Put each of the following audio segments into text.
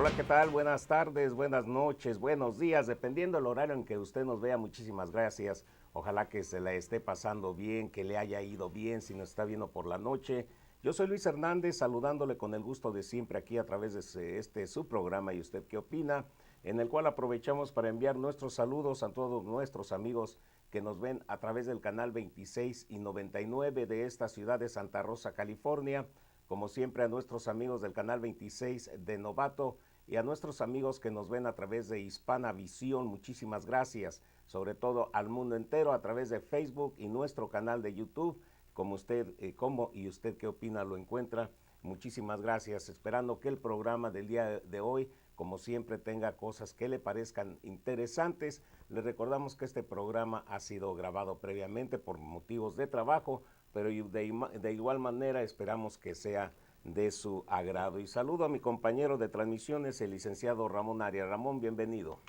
Hola, ¿qué tal? Buenas tardes, buenas noches, buenos días, dependiendo del horario en que usted nos vea. Muchísimas gracias. Ojalá que se la esté pasando bien, que le haya ido bien si nos está viendo por la noche. Yo soy Luis Hernández, saludándole con el gusto de siempre aquí a través de este su programa ¿Y usted qué opina?, en el cual aprovechamos para enviar nuestros saludos a todos nuestros amigos que nos ven a través del canal 26 y 99 de esta ciudad de Santa Rosa, California. Como siempre, a nuestros amigos del canal 26 de Novato y a nuestros amigos que nos ven a través de Hispana Visión, muchísimas gracias. Sobre todo al mundo entero a través de Facebook y nuestro canal de YouTube. Como usted, cómo y usted qué opina lo encuentra. Muchísimas gracias. Esperando que el programa del día de hoy, como siempre, tenga cosas que le parezcan interesantes. Les recordamos que este programa ha sido grabado previamente por motivos de trabajo, pero de igual manera esperamos que sea de su agrado. Y saludo a mi compañero de transmisiones, el licenciado Ramón Arias. Ramón, bienvenido.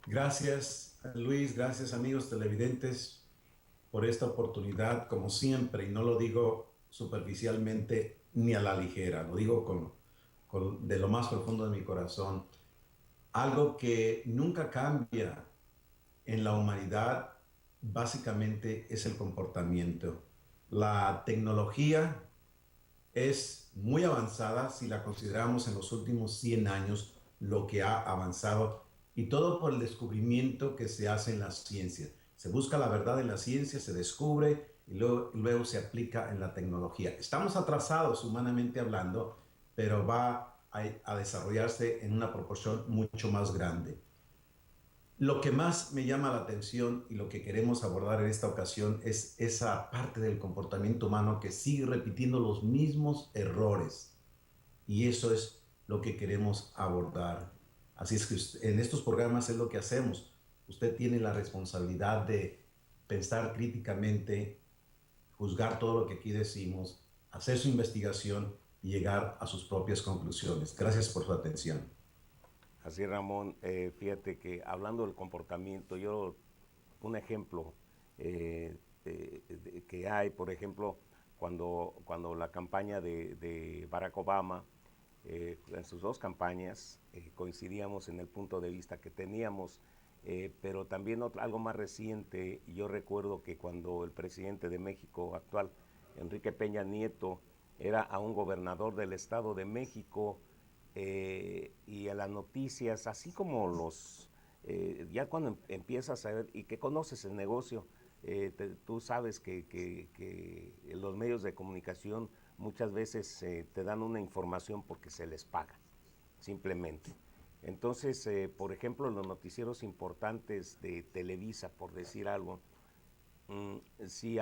Gracias, Luis, gracias amigos televidentes por esta oportunidad, como siempre, y no lo digo superficialmente ni a la ligera, lo digo de lo más profundo de mi corazón. Algo que nunca cambia en la humanidad básicamente es el comportamiento. La tecnología es muy avanzada si la consideramos en los últimos 100 años, lo que ha avanzado, y todo por el descubrimiento que se hace en la ciencia. Se busca la verdad en la ciencia, se descubre y luego se aplica en la tecnología. Estamos atrasados humanamente hablando, pero va a desarrollarse en una proporción mucho más grande. Lo que más me llama la atención y lo que queremos abordar en esta ocasión es esa parte del comportamiento humano que sigue repitiendo los mismos errores. Y eso es lo que queremos abordar. Así es que en estos programas es lo que hacemos. Usted tiene la responsabilidad de pensar críticamente, juzgar todo lo que aquí decimos, hacer su investigación y llegar a sus propias conclusiones. Gracias por su atención. Así, Ramón, fíjate que hablando del comportamiento, un ejemplo que hay, por ejemplo, cuando la campaña de Barack Obama, en sus dos campañas, coincidíamos en el punto de vista que teníamos, pero también algo más reciente. Yo recuerdo que cuando el presidente de México actual, Enrique Peña Nieto, era aún gobernador del Estado de México, y a las noticias, así como ya cuando empiezas a ver y que conoces el negocio, tú sabes que los medios de comunicación muchas veces te dan una información porque se les paga, simplemente. Entonces, por ejemplo, los noticieros importantes de Televisa, por decir algo, si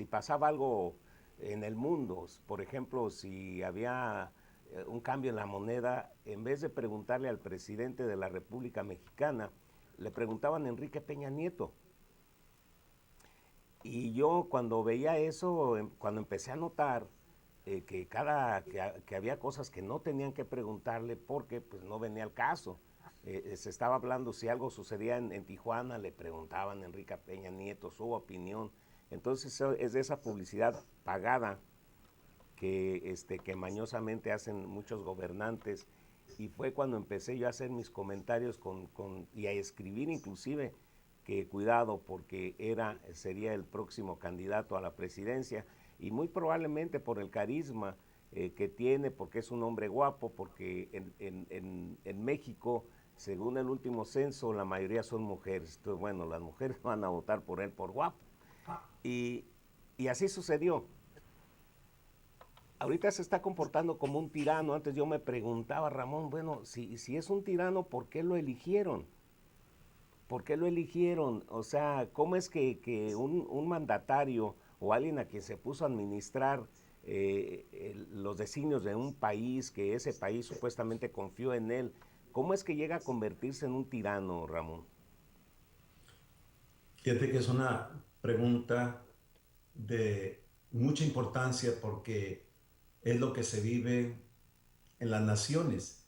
pasaba algo en el mundo, por ejemplo, si había un cambio en la moneda, en vez de preguntarle al presidente de la República Mexicana, le preguntaban a Enrique Peña Nieto. Y yo cuando veía eso, cuando empecé a notar que había cosas que no tenían que preguntarle porque pues no venía al caso. Se estaba hablando si algo sucedía en Tijuana, le preguntaban a Enrique Peña Nieto su opinión. Entonces es de esa publicidad pagada que mañosamente hacen muchos gobernantes. Y fue cuando empecé yo a hacer mis comentarios y a escribir inclusive que cuidado porque sería el próximo candidato a la presidencia, y muy probablemente por el carisma que tiene, porque es un hombre guapo, porque en México, según el último censo, la mayoría son mujeres. Entonces, bueno, las mujeres van a votar por él por guapo. Y, y así sucedió. Ahorita se está comportando como un tirano. Antes yo me preguntaba, Ramón, bueno, si es un tirano, ¿por qué lo eligieron? ¿Por qué lo eligieron? O sea, ¿cómo es que un mandatario o alguien a quien se puso a administrar los designios de un país, que ese país supuestamente confió en él, cómo es que llega a convertirse en un tirano, Ramón? Fíjate que es una pregunta de mucha importancia porque es lo que se vive en las naciones.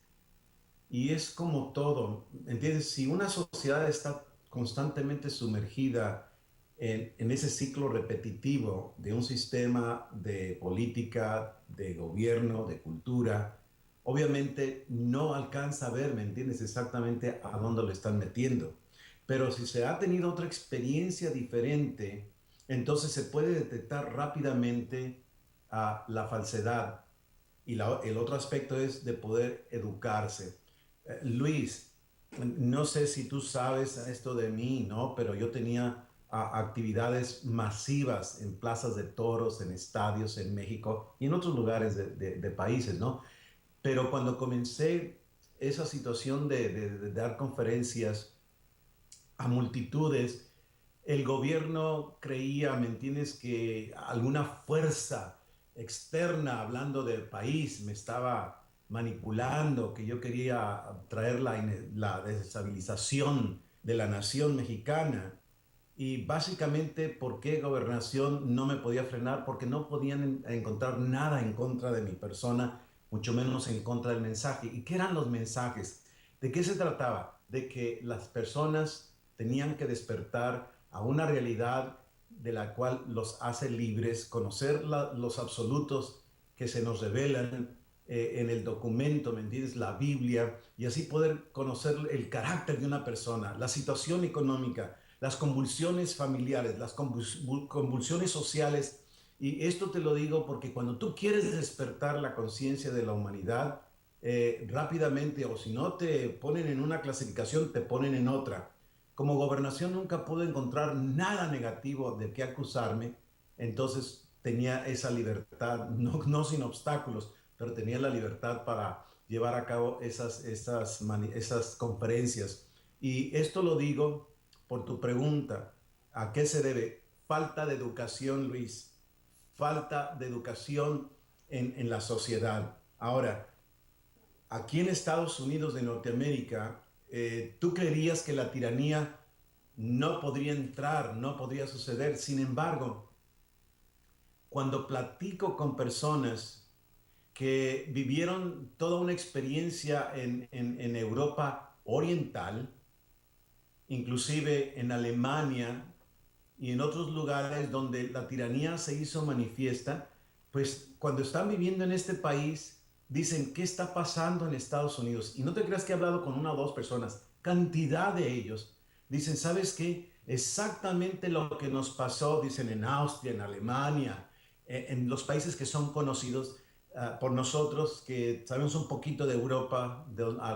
Y es como todo, ¿entiendes? Si una sociedad está constantemente sumergida en ese ciclo repetitivo de un sistema de política, de gobierno, de cultura, obviamente no alcanza a ver, ¿me entiendes? Exactamente a dónde lo están metiendo. Pero si se ha tenido otra experiencia diferente, entonces se puede detectar rápidamente la falsedad. Y el otro aspecto es de poder educarse. Luis, no sé si tú sabes esto de mí, ¿no? Pero yo tenía actividades masivas en plazas de toros, en estadios en México y en otros lugares de países, ¿no? Pero cuando comencé esa situación de dar conferencias a multitudes, el gobierno creía, ¿me entiendes?, que alguna fuerza externa, hablando del país, me estaba manipulando, que yo quería traer la desestabilización de la nación mexicana. Y básicamente, ¿por qué Gobernación no me podía frenar? Porque no podían encontrar nada en contra de mi persona, mucho menos en contra del mensaje. ¿Y qué eran los mensajes? ¿De qué se trataba? De que las personas tenían que despertar a una realidad de la cual los hace libres, conocer los absolutos que se nos revelan en el documento, ¿me entiendes? La Biblia, y así poder conocer el carácter de una persona, la situación económica, las convulsiones familiares, las convulsiones sociales. Y esto te lo digo porque cuando tú quieres despertar la conciencia de la humanidad, rápidamente, o si no te ponen en una clasificación, te ponen en otra. Como Gobernación nunca pude encontrar nada negativo de qué acusarme, entonces tenía esa libertad, no sin obstáculos, pero tenía la libertad para llevar a cabo esas conferencias. Y esto lo digo por tu pregunta. ¿A qué se debe? Falta de educación, Luis. Falta de educación en la sociedad. Ahora, aquí en Estados Unidos de Norteamérica, tú creerías que la tiranía no podría entrar, no podría suceder. Sin embargo, cuando platico con personas que vivieron toda una experiencia en Europa Oriental, inclusive en Alemania y en otros lugares donde la tiranía se hizo manifiesta, pues cuando están viviendo en este país, dicen, ¿qué está pasando en Estados Unidos? Y no te creas que he hablado con una o dos personas, cantidad de ellos. Dicen, ¿sabes qué? Exactamente lo que nos pasó, dicen, en Austria, en Alemania, en los países que son conocidos por nosotros, que sabemos un poquito de Europa,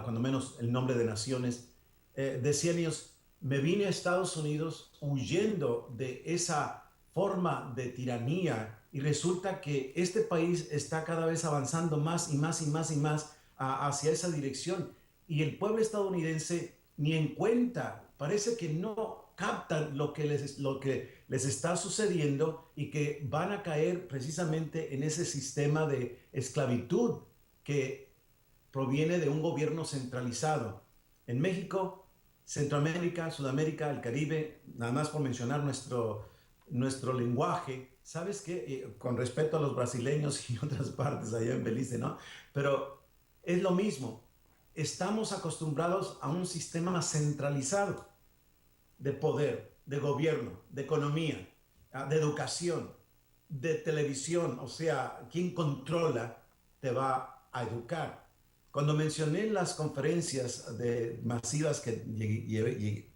cuando menos el nombre de naciones, decían ellos, me vine a Estados Unidos huyendo de esa forma de tiranía y resulta que este país está cada vez avanzando más y más y más y más hacia esa dirección. Y el pueblo estadounidense ni en cuenta, parece que no captan lo que les está sucediendo y que van a caer precisamente en ese sistema de esclavitud que proviene de un gobierno centralizado. En México, Centroamérica, Sudamérica, el Caribe, nada más por mencionar nuestro lenguaje, ¿sabes qué? Con respecto a los brasileños y otras partes allá en Belice, ¿no? Pero es lo mismo. Estamos acostumbrados a un sistema centralizado de poder, de gobierno, de economía, de educación, de televisión. O sea, quien controla te va a educar. Cuando mencioné las conferencias masivas que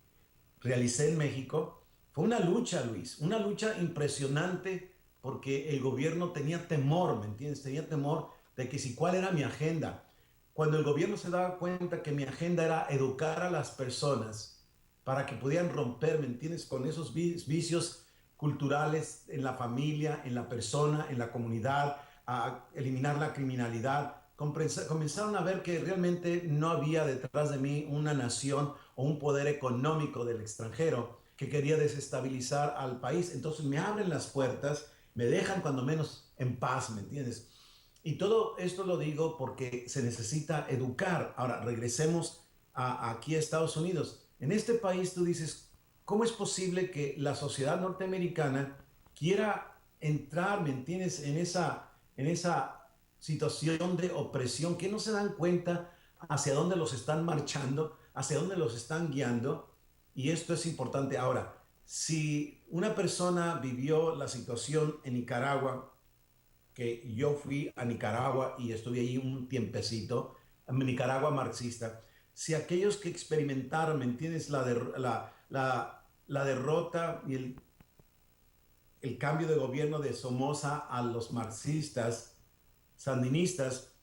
realicé en México, fue una lucha, Luis, una lucha impresionante porque el gobierno tenía temor, ¿me entiendes? Tenía temor de que si cuál era mi agenda. Cuando el gobierno se daba cuenta que mi agenda era educar a las personas para que pudieran romper, ¿me entiendes? Con esos vicios culturales en la familia, en la persona, en la comunidad, a eliminar la criminalidad, comenzaron a ver que realmente no había detrás de mí una nación o un poder económico del extranjero que quería desestabilizar al país. Entonces me abren las puertas, me dejan cuando menos en paz, ¿me entiendes? Y todo esto lo digo porque se necesita educar. Ahora, regresemos aquí a Estados Unidos. En este país tú dices, ¿cómo es posible que la sociedad norteamericana quiera entrar, ¿me entiendes?, en esa situación de opresión, que no se dan cuenta hacia dónde los están marchando, hacia dónde los están guiando. Y esto es importante. Ahora, si una persona vivió la situación en Nicaragua que yo fui a Nicaragua y estuve ahí un tiempecito, Nicaragua marxista, si aquellos que experimentaron, ¿me entiendes?, la derrota y el cambio de gobierno de Somoza a los marxistas, sandinistas,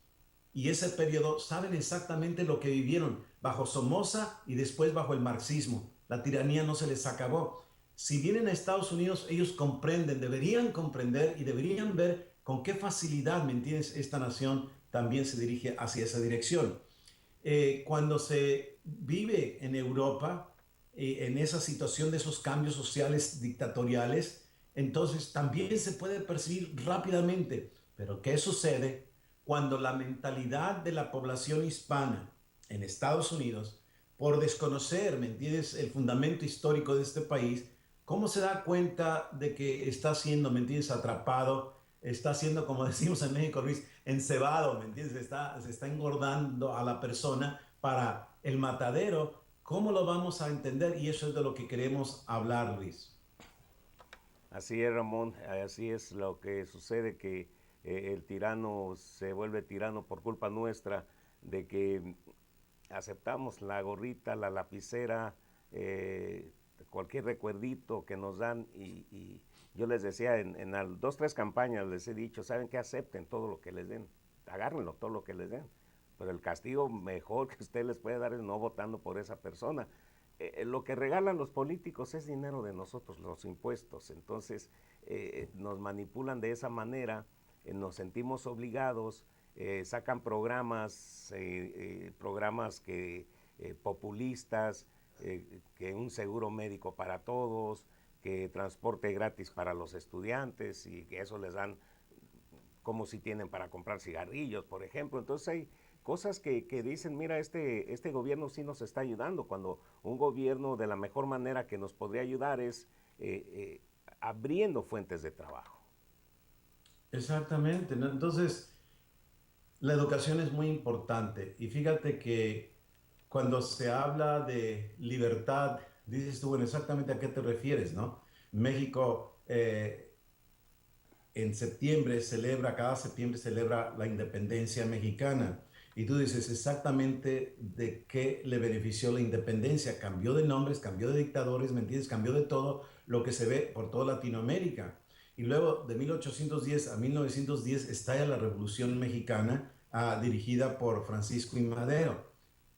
y ese periodo saben exactamente lo que vivieron bajo Somoza y después bajo el marxismo. La tiranía no se les acabó. Si vienen a Estados Unidos, ellos comprenden, deberían comprender y deberían ver con qué facilidad, ¿me entiendes?, esta nación también se dirige hacia esa dirección. Cuando se vive en Europa, en esa situación de esos cambios sociales dictatoriales, entonces también se puede percibir rápidamente. Pero ¿qué sucede cuando la mentalidad de la población hispana en Estados Unidos, por desconocer, ¿me entiendes?, el fundamento histórico de este país, cómo se da cuenta de que está siendo, ¿me entiendes?, atrapado, está siendo, como decimos en México, Luis, encebado, ¿me entiendes? Se está engordando a la persona para el matadero. ¿Cómo lo vamos a entender? Y eso es de lo que queremos hablar, Luis. Así es, Ramón, así es lo que sucede, que el tirano se vuelve tirano por culpa nuestra, de que aceptamos la gorrita, la lapicera, cualquier recuerdito que nos dan y yo les decía en 2, 3 campañas les he dicho, ¿saben qué? Acepten todo lo que les den, agárrenlo todo lo que les den, pero el castigo mejor que usted les puede dar es no votando por esa persona. Lo que regalan los políticos es dinero de nosotros, los impuestos, entonces nos manipulan de esa manera, nos sentimos obligados, sacan programas que populistas, que un seguro médico para todos, que transporte gratis para los estudiantes y que eso les dan como si tienen para comprar cigarrillos, por ejemplo. Entonces hay cosas que dicen, mira, este gobierno sí nos está ayudando, cuando un gobierno de la mejor manera que nos podría ayudar es abriendo fuentes de trabajo. Exactamente, ¿no? Entonces, la educación es muy importante y fíjate que cuando se habla de libertad, dices tú, bueno, exactamente a qué te refieres, ¿no? México en septiembre cada septiembre celebra la independencia mexicana. Y tú dices exactamente de qué le benefició la independencia. Cambió de nombres, cambió de dictadores, ¿me entiendes? Cambió de todo lo que se ve por toda Latinoamérica. Y luego de 1810 a 1910 estalla la Revolución Mexicana, dirigida por Francisco I. Madero.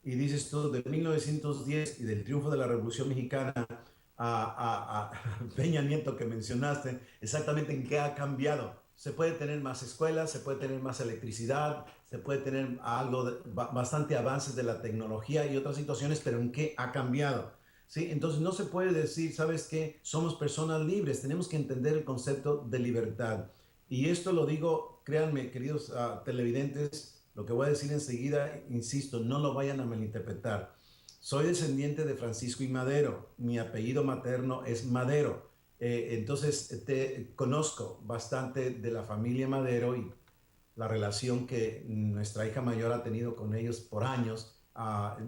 Y dices tú, de 1910 y del triunfo de la Revolución Mexicana a Peña Nieto que mencionaste, exactamente en qué ha cambiado. Se puede tener más escuelas, se puede tener más electricidad, se puede tener bastante avances de la tecnología y otras situaciones, pero ¿en qué ha cambiado? ¿Sí? Entonces no se puede decir, ¿sabes qué? Somos personas libres, tenemos que entender el concepto de libertad. Y esto lo digo, créanme, queridos televidentes, lo que voy a decir enseguida, insisto, no lo vayan a malinterpretar. Soy descendiente de Francisco y Madero, mi apellido materno es Madero, entonces te conozco bastante de la familia Madero y la relación que nuestra hija mayor ha tenido con ellos por años,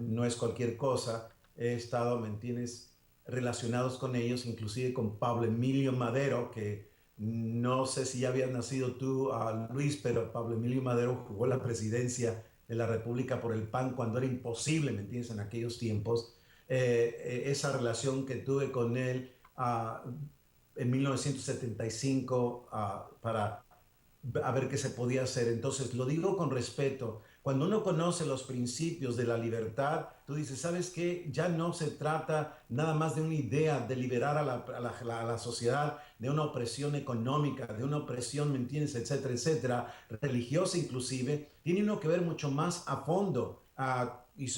no es cualquier cosa. He estado, ¿me entiendes?, relacionados con ellos, inclusive con Pablo Emilio Madero, que no sé si ya habías nacido tú, Luis, pero Pablo Emilio Madero jugó la presidencia de la República por el PAN cuando era imposible, ¿me entiendes?, en aquellos tiempos. Esa relación que tuve con él en 1975 para a ver qué se podía hacer. Entonces, lo digo con respeto. Cuando uno conoce los principios de la libertad, tú dices, ¿sabes qué? Ya no se trata nada más de una idea de liberar a la sociedad de una opresión económica, de una opresión, ¿me entiendes?, etcétera, etcétera, religiosa inclusive. Tiene uno que ver mucho más a fondo. Y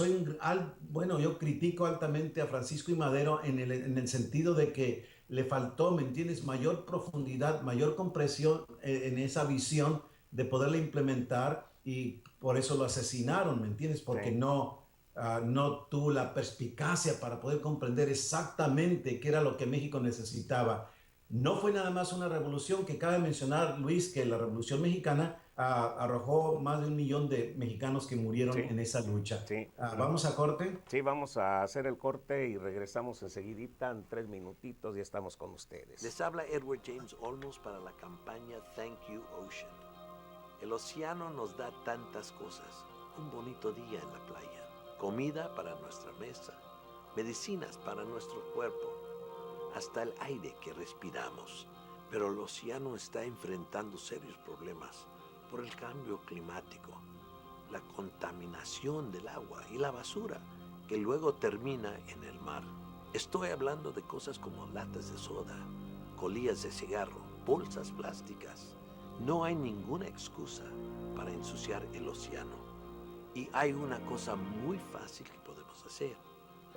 bueno, yo critico altamente a Francisco y Madero en el sentido de que le faltó, ¿me entiendes?, mayor profundidad, mayor compresión en esa visión de poderla implementar y por eso lo asesinaron, ¿me entiendes? Sí. Porque no tuvo la perspicacia para poder comprender exactamente qué era lo que México necesitaba. No fue nada más una revolución, que cabe mencionar, Luis, que la Revolución Mexicana arrojó más de 1 millón de mexicanos que murieron Sí, en esa lucha. sí. ¿Vamos a corte? Sí, vamos a hacer el corte y regresamos enseguidita, en 3 minutitos y estamos con ustedes. Les habla Edward James Olmos para la campaña Thank You Ocean. El océano nos da tantas cosas. Un bonito día en la playa, comida para nuestra mesa, medicinas para nuestro cuerpo, hasta el aire que respiramos. Pero el océano está enfrentando serios problemas por el cambio climático, la contaminación del agua y la basura que luego termina en el mar. Estoy hablando de cosas como latas de soda, colillas de cigarro, bolsas plásticas. No hay ninguna excusa para ensuciar el océano. Y hay una cosa muy fácil que podemos hacer.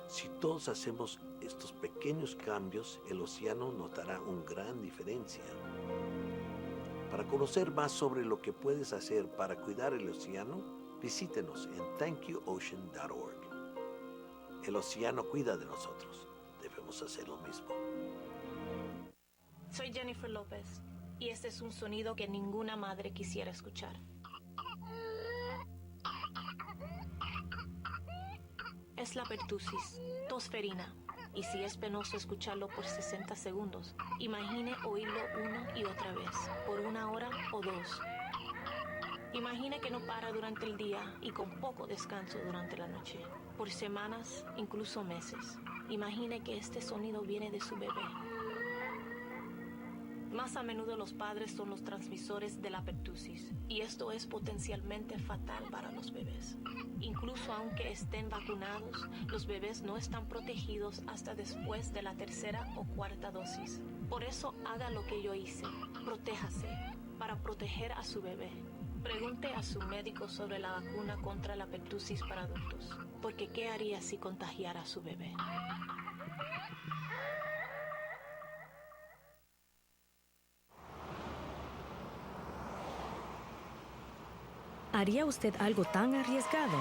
Si todos hacemos estos pequeños cambios, el océano notará una gran diferencia. Para conocer más sobre lo que puedes hacer para cuidar el océano, visítenos en thankyouocean.org. El océano cuida de nosotros. Debemos hacer lo mismo. Soy Jennifer López y este es un sonido que ninguna madre quisiera escuchar. Es la pertussis, tosferina, y si es penoso escucharlo por 60 segundos, imagine oírlo una y otra vez, por 1 hora o 2. Imagine que no para durante el día y con poco descanso durante la noche, por semanas, incluso meses. Imagine que este sonido viene de su bebé. Más a menudo los padres son los transmisores de la pertussis y esto es potencialmente fatal para los bebés. Incluso aunque estén vacunados, los bebés no están protegidos hasta después de la 3ª o 4ª dosis. Por eso haga lo que yo hice, protéjase para proteger a su bebé. Pregunte a su médico sobre la vacuna contra la pertussis para adultos, porque ¿qué haría si contagiara a su bebé? ¿Haría usted algo tan arriesgado?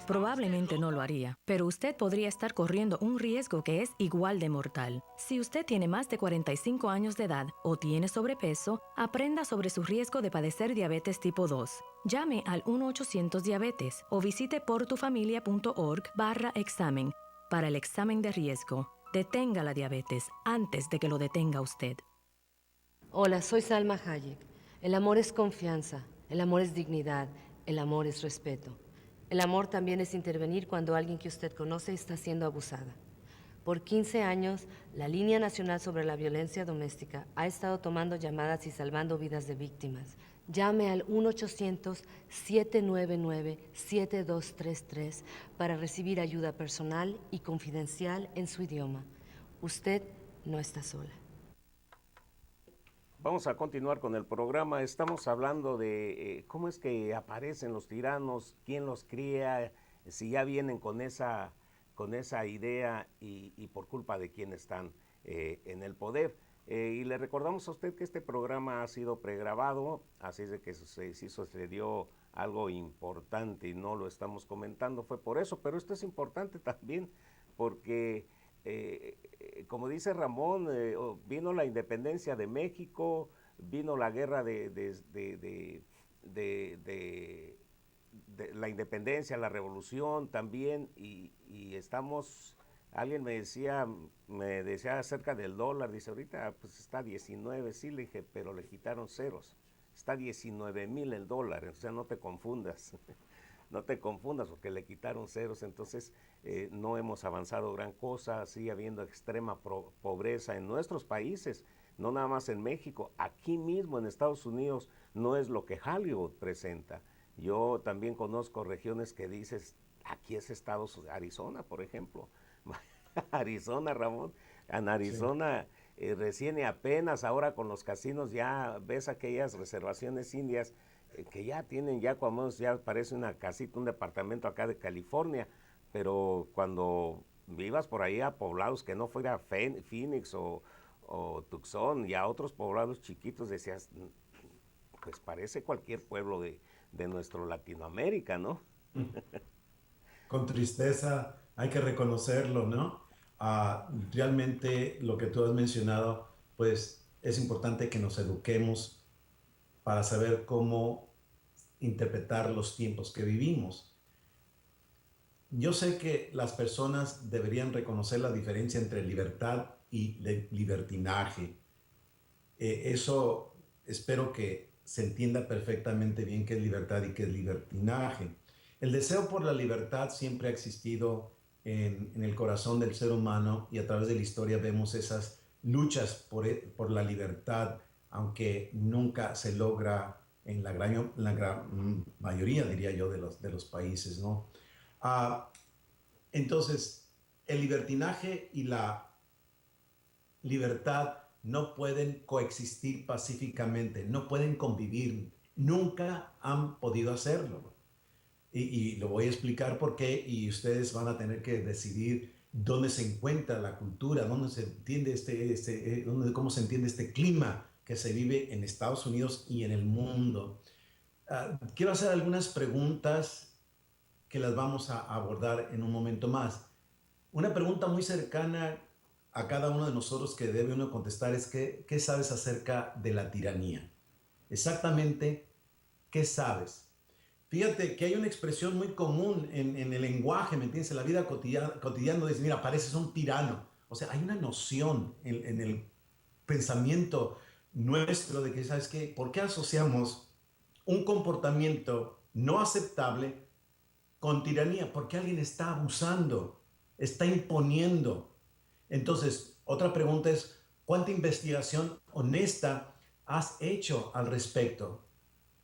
Probablemente no lo haría, pero usted podría estar corriendo un riesgo que es igual de mortal. Si usted tiene más de 45 años de edad o tiene sobrepeso, aprenda sobre su riesgo de padecer diabetes tipo 2. Llame al 1-800-Diabetes o visite portufamilia.org/examen para el examen de riesgo. Detenga la diabetes antes de que lo detenga usted. Hola, soy Salma Hayek. El amor es confianza, el amor es dignidad, el amor es respeto. El amor también es intervenir cuando alguien que usted conoce está siendo abusada. Por 15 años, la Línea Nacional sobre la Violencia Doméstica ha estado tomando llamadas y salvando vidas de víctimas. Llame al 1-800-799-7233 para recibir ayuda personal y confidencial en su idioma. Usted no está sola. Vamos a continuar con el programa. Estamos hablando de cómo es que aparecen los tiranos, quién los cría, si ya vienen con esa idea y por culpa de quién están en el poder. Y le recordamos a usted que este programa ha sido pregrabado, así es de que si sucedió algo importante y no lo estamos comentando, fue por eso. Pero esto es importante también porque como dice Ramón, vino la independencia de México, vino la guerra de la independencia, la revolución también, y estamos, alguien me decía acerca del dólar, dice ahorita pues está 19, sí, le dije, pero le quitaron ceros, está 19,000 el dólar, o sea, no te confundas. No te confundas porque le quitaron ceros, entonces no hemos avanzado gran cosa, sigue habiendo extrema pobreza en nuestros países, no nada más en México, aquí mismo en Estados Unidos no es lo que Hollywood presenta. Yo también conozco regiones que dices, aquí es Arizona, por ejemplo. Arizona, Ramón, en Arizona sí. Recién y apenas ahora con los casinos ya ves aquellas reservaciones indias que ya tienen, ya como ya parece una casita, un departamento acá de California, pero cuando vivas por ahí a poblados que no fuera Phoenix o Tucson y a otros poblados chiquitos, decías, pues parece cualquier pueblo de nuestro Latinoamérica, ¿no? Con tristeza hay que reconocerlo, ¿no? Realmente lo que tú has mencionado, pues es importante que nos eduquemos para saber cómo interpretar los tiempos que vivimos. Yo sé que las personas deberían reconocer la diferencia entre libertad y libertinaje. Eso espero que se entienda perfectamente bien qué es libertad y qué es libertinaje. El deseo por la libertad siempre ha existido en el corazón del ser humano, y a través de la historia vemos esas luchas por la libertad, aunque nunca se logra en la gran mayoría, diría yo, de los países, ¿no? Entonces, el libertinaje y la libertad no pueden coexistir pacíficamente, no pueden convivir, nunca han podido hacerlo. Y lo voy a explicar por qué, y ustedes van a tener que decidir dónde se encuentra la cultura, dónde se entiende cómo se entiende este clima que se vive en Estados Unidos y en el mundo. Quiero hacer algunas preguntas que las vamos a abordar en un momento más. Una pregunta muy cercana a cada uno de nosotros que debe uno contestar es ¿qué sabes acerca de la tiranía? Exactamente, ¿qué sabes? Fíjate que hay una expresión muy común en el lenguaje, ¿me entiendes? En la vida cotidiana, dice, mira, pareces un tirano. O sea, hay una noción en el pensamiento nuestro de que, ¿sabes qué? ¿Por qué asociamos un comportamiento no aceptable con tiranía? Porque alguien está abusando, está imponiendo. Entonces, otra pregunta es, ¿cuánta investigación honesta has hecho al respecto?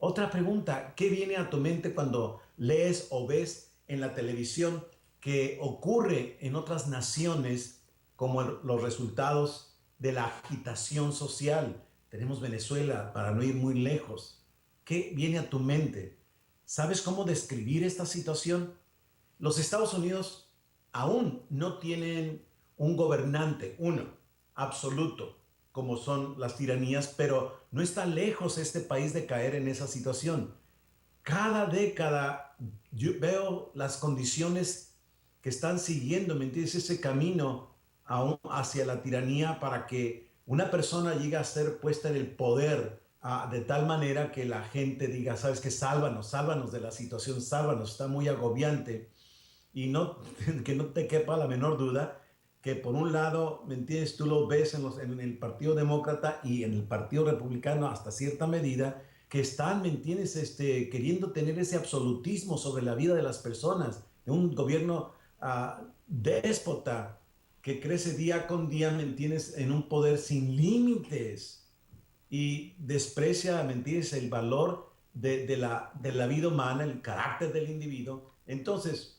Otra pregunta, ¿qué viene a tu mente cuando lees o ves en la televisión que ocurre en otras naciones como los resultados de la agitación social? Tenemos Venezuela, para no ir muy lejos. ¿Qué viene a tu mente? ¿Sabes cómo describir esta situación? Los Estados Unidos aún no tienen un gobernante, uno, absoluto, como son las tiranías, pero no está lejos este país de caer en esa situación. Cada década yo veo las condiciones que están siguiendo, ¿me entiendes? Ese camino hacia la tiranía para que una persona llegue a ser puesta en el poder de tal manera que la gente diga, ¿sabes qué? Sálvanos de la situación, sálvanos, está muy agobiante. Y no, que no te quepa la menor duda que por un lado, ¿me entiendes? Tú lo ves en el Partido Demócrata y en el Partido Republicano hasta cierta medida, que están, ¿me entiendes? Queriendo tener ese absolutismo sobre la vida de las personas, de un gobierno déspota que crece día con día, ¿me entiendes? En un poder sin límites y desprecia, ¿me entiendes? El valor de la vida humana, el carácter del individuo. Entonces,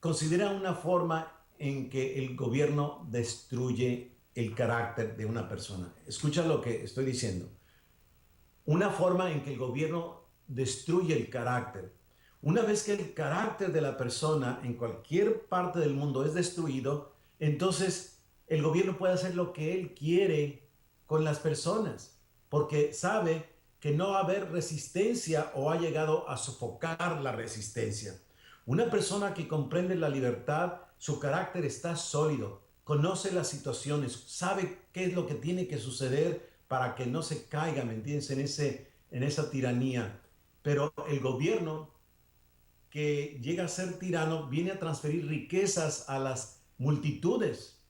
considera una forma en que el gobierno destruye el carácter de una persona. Escucha lo que estoy diciendo. Una forma en que el gobierno destruye el carácter. Una vez que el carácter de la persona en cualquier parte del mundo es destruido, entonces el gobierno puede hacer lo que él quiere con las personas, porque sabe que no va a haber resistencia o ha llegado a sofocar la resistencia. Una persona que comprende la libertad, su carácter está sólido, conoce las situaciones, sabe qué es lo que tiene que suceder para que no se caiga, ¿me entiendes?, en esa tiranía. Pero el gobierno que llega a ser tirano viene a transferir riquezas a las multitudes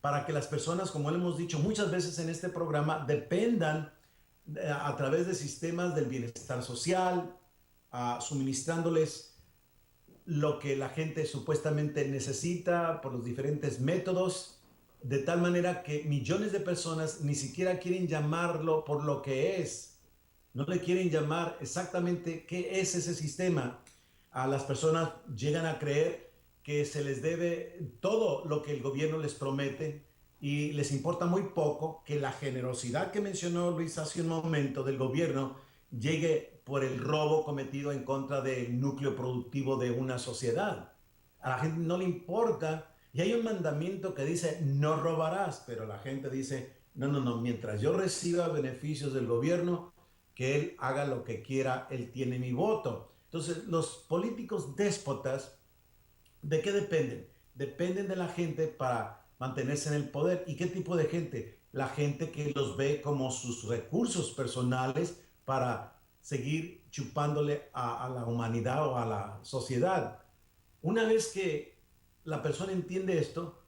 para que las personas, como le hemos dicho muchas veces en este programa, dependan a través de sistemas del bienestar social, suministrándoles lo que la gente supuestamente necesita por los diferentes métodos, de tal manera que millones de personas ni siquiera quieren llamarlo por lo que es. No le quieren llamar exactamente qué es ese sistema. A las personas llegan a creer que se les debe todo lo que el gobierno les promete y les importa muy poco que la generosidad que mencionó Luis hace un momento del gobierno llegue por el robo cometido en contra del núcleo productivo de una sociedad. A la gente no le importa, y hay un mandamiento que dice no robarás, pero la gente dice no, mientras yo reciba beneficios del gobierno, que él haga lo que quiera, él tiene mi voto. Entonces los políticos déspotas, ¿de qué dependen? Dependen de la gente para mantenerse en el poder. ¿Y qué tipo de gente? La gente que los ve como sus recursos personales para seguir chupándole a la humanidad o a la sociedad. Una vez que la persona entiende esto,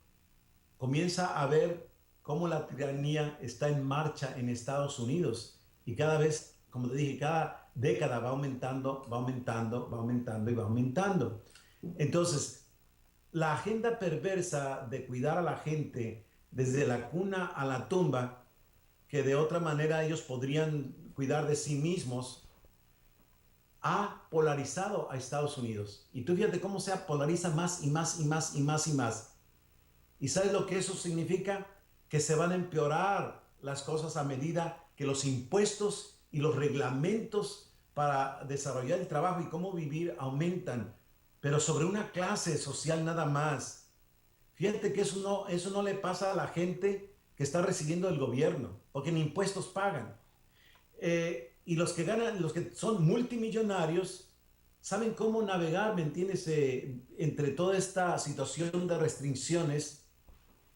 comienza a ver cómo la tiranía está en marcha en Estados Unidos y cada vez, como te dije, cada década va aumentando, va aumentando, va aumentando y va aumentando. Entonces, la agenda perversa de cuidar a la gente desde la cuna a la tumba, que de otra manera ellos podrían cuidar de sí mismos, ha polarizado a Estados Unidos. Y tú fíjate cómo se polariza más y más y más y más y más. ¿Y sabes lo que eso significa? Que se van a empeorar las cosas a medida que los impuestos y los reglamentos para desarrollar el trabajo y cómo vivir aumentan, pero sobre una clase social nada más. Fíjate que eso no le pasa a la gente que está recibiendo el gobierno, porque ni impuestos pagan. Y los que ganan, los que son multimillonarios, saben cómo navegar, ¿me entiendes? Entre toda esta situación de restricciones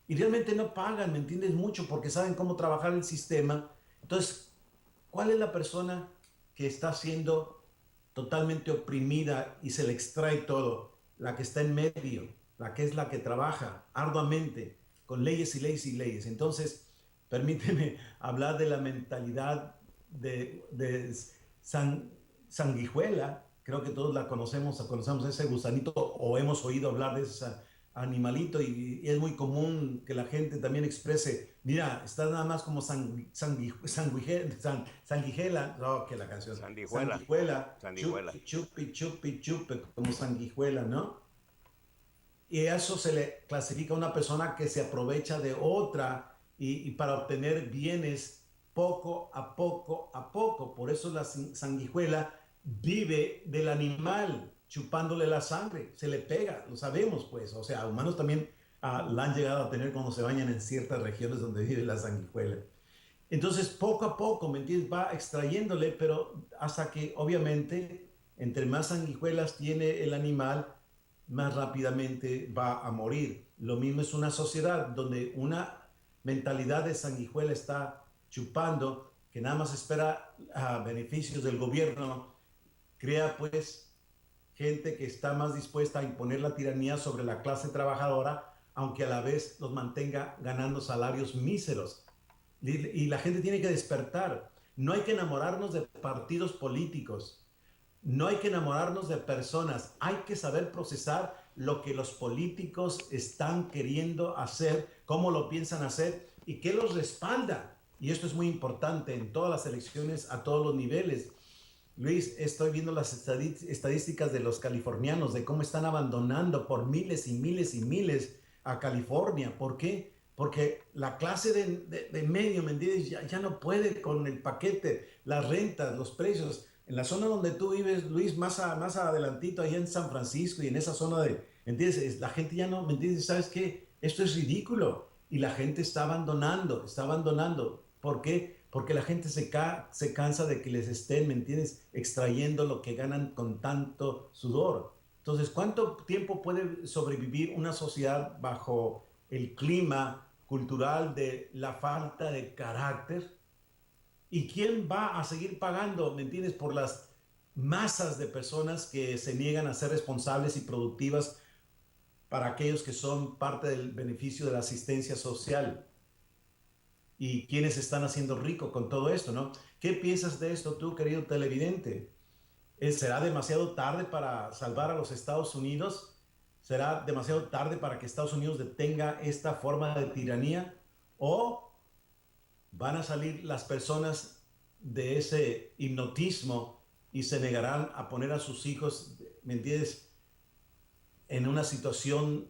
y realmente no pagan, ¿me entiendes? Mucho porque saben cómo trabajar el sistema. Entonces, ¿cuál es la persona que está siendo totalmente oprimida y se le extrae todo? La que está en medio, la que es la que trabaja arduamente con leyes y leyes y leyes. Entonces, permíteme hablar de la mentalidad de sanguijuela. Creo que todos la conocemos ese gusanito o hemos oído hablar de ese animalito y es muy común que la gente también exprese, mira, está nada más como sanguijela, no, que la canción, Sanguijuela. chupi, chupi, chupe, como sanguijuela, ¿no? Y eso se le clasifica a una persona que se aprovecha de otra y para obtener bienes poco a poco a poco. Por eso la sanguijuela vive del animal, chupándole la sangre, se le pega, lo sabemos pues. O sea, humanos también la han llegado a tener cuando se bañan en ciertas regiones donde vive la sanguijuela. Entonces, poco a poco, ¿me entiendes? Va extrayéndole, pero hasta que obviamente, entre más sanguijuelas tiene el animal, más rápidamente va a morir. Lo mismo es una sociedad donde una mentalidad de sanguijuela está chupando, que nada más espera beneficios del gobierno, crea pues gente que está más dispuesta a imponer la tiranía sobre la clase trabajadora, aunque a la vez los mantenga ganando salarios míseros. Y la gente tiene que despertar. No hay que enamorarnos de partidos políticos. No hay que enamorarnos de personas. Hay que saber procesar lo que los políticos están queriendo hacer, cómo lo piensan hacer y qué los respalda. Y esto es muy importante en todas las elecciones a todos los niveles. Luis, estoy viendo las estadísticas de los californianos, de cómo están abandonando por miles y miles y miles a California. ¿Por qué? Porque la clase de medio, ¿me entiendes? Ya no puede con el paquete, las rentas, los precios. En la zona donde tú vives, Luis, más adelantito, allá en San Francisco y en esa zona ¿me entiendes? La gente ya no, ¿me entiendes? ¿Sabes qué? Esto es ridículo. Y la gente está abandonando, está abandonando. ¿Por qué? Porque la gente se cansa de que les estén, ¿me entiendes?, extrayendo lo que ganan con tanto sudor. Entonces, ¿cuánto tiempo puede sobrevivir una sociedad bajo el clima cultural de la falta de carácter? ¿Y quién va a seguir pagando, ¿me entiendes?, por las masas de personas que se niegan a ser responsables y productivas para aquellos que son parte del beneficio de la asistencia social? Y quienes están haciendo rico con todo esto, ¿no? ¿Qué piensas de esto tú, querido televidente? ¿Será demasiado tarde para salvar a los Estados Unidos? ¿Será demasiado tarde para que Estados Unidos detenga esta forma de tiranía? ¿O van a salir las personas de ese hipnotismo y se negarán a poner a sus hijos, ¿me entiendes?, en una situación,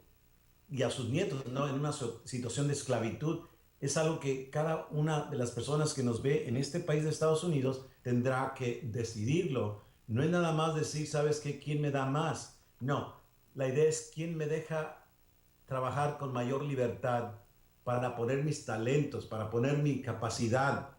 y a sus nietos, ¿no?, en una situación de esclavitud? Es algo que cada una de las personas que nos ve en este país de Estados Unidos tendrá que decidirlo. No es nada más decir, ¿sabes qué? ¿Quién me da más? No, la idea es quién me deja trabajar con mayor libertad para poner mis talentos, para poner mi capacidad,